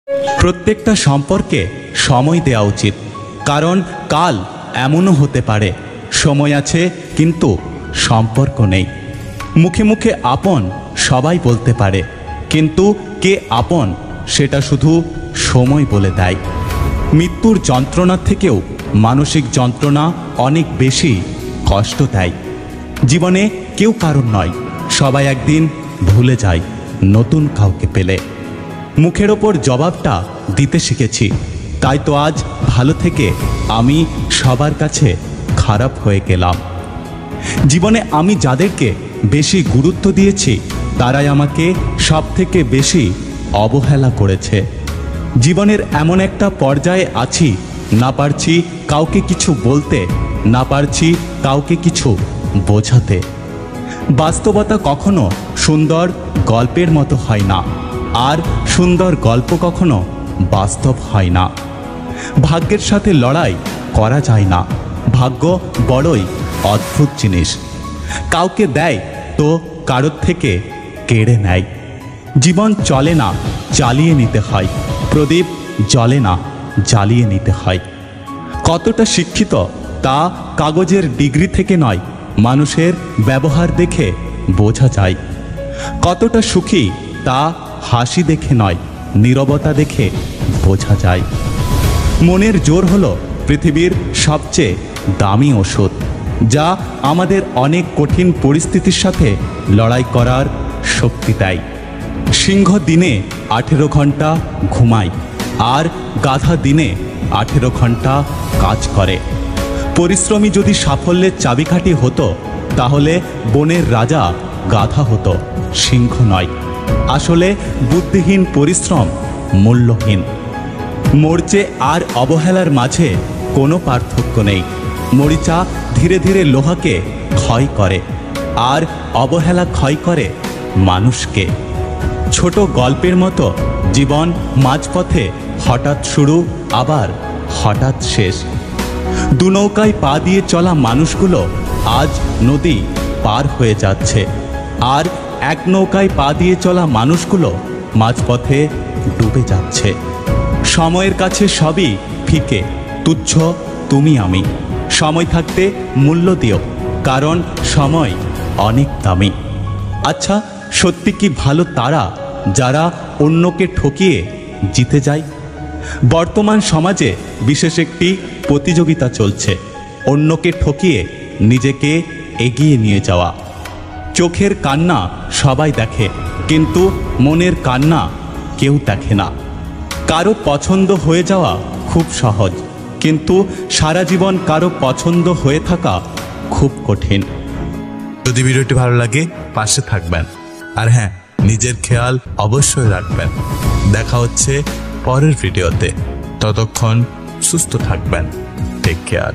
প্রত্যেকটা সম্পর্কে সময় দেওয়া উচিত, কারণ কাল এমনও হতে পারে সময় আছে কিন্তু সম্পর্ক নেই। মুখে মুখে আপন সবাই বলতে পারে, কিন্তু কে আপন সেটা শুধু সময় বলে দেয়। মৃত্যুর যন্ত্রণার থেকেও মানসিক যন্ত্রণা অনেক বেশি কষ্ট দেয়। জীবনে কেউ কারণ নয়, সবাই একদিন ভুলে যায় নতুন কাউকে পেলে। মুখের ওপর জবাবটা দিতে শিখেছি, তাই তো আজ ভালো থেকে আমি সবার কাছে খারাপ হয়ে গেলাম। জীবনে আমি যাদেরকে বেশি গুরুত্ব দিয়েছি তারাই আমাকে সব থেকে বেশি অবহেলা করেছে। জীবনের এমন একটা পর্যায়ে আছি, না পারছি কাউকে কিছু বলতে, না পারছি কাউকে কিছু বোঝাতে। বাস্তবতা কখনো সুন্দর গল্পের মতো হয় না, আর সুন্দর গল্প কখনো বাস্তব হয় না। ভাগ্যের সাথে লড়াই করা যায় না, ভাগ্য বড়ই অদ্ভুত জিনিস। কাউকে দেয় তো কারোর থেকে কেড়ে নেয়। জীবন চলে না, চালিয়ে নিতে হয়। প্রদীপ জ্বলে না, জ্বালিয়ে নিতে হয়। কতটা শিক্ষিত তা কাগজের ডিগ্রি থেকে নয়, মানুষের ব্যবহার দেখে বোঝা যায়। কতটা সুখী তা হাসি দেখে নয়, নীরবতা দেখে বোঝা যায়। মনের জোর হলো পৃথিবীর সবচেয়ে দামি ওষুধ, যা আমাদের অনেক কঠিন পরিস্থিতির সাথে লড়াই করার শক্তি দেয়। সিংহ দিনে 18 ঘন্টা ঘুমায়, আর গাধা দিনে 18 ঘন্টা কাজ করে। পরিশ্রমী যদি সাফল্যের চাবিকাঠি হতো, তাহলে বনের রাজা গাধা হতো, সিংহ নয়। আসলে বুদ্ধিহীন পরিশ্রম মূল্যহীন। মরচে আর অবহেলার মাঝে কোনো পার্থক্য নেই। মরিচা ধীরে ধীরে লোহাকে ক্ষয় করে, আর অবহেলা ক্ষয় করে মানুষকে। ছোট গল্পের মতো জীবন মাঝপথে হঠাৎ শুরু, আবার হঠাৎ শেষ। দু নৌকায় পা দিয়ে চলা মানুষগুলো আজ নদী পার হয়ে যাচ্ছে, আর এক নৌকায় পা দিয়ে চলা মানুষগুলো মাঝপথে ডুবে যাচ্ছে। সময়ের কাছে সবই ফিকে, তুচ্ছ তুমি আমি। সময় থাকতে মূল্য দিও, কারণ সময় অনেক দামি। আচ্ছা, সত্যি কি ভালো তারা যারা অন্যকে ঠকিয়ে জিতে যায়? বর্তমান সমাজে বিশেষ একটি প্রতিযোগিতা চলছে, অন্যকে ঠকিয়ে নিজেকে এগিয়ে নিয়ে যাওয়া। চোখের কান্না সবাই দেখে, কিন্তু মনের কান্না কেউ দেখে না। কারো পছন্দ হয়ে যাওয়া খুব সহজ, কিন্তু সারা জীবন কারো পছন্দ হয়ে থাকা খুব কঠিন। যদি ভিডিওটি ভালো লাগে পাশে থাকবেন, আর হ্যাঁ, নিজের খেয়াল অবশ্যই রাখবেন। দেখা হচ্ছে পরের ভিডিওতে, ততক্ষণ সুস্থ থাকবেন। Take care.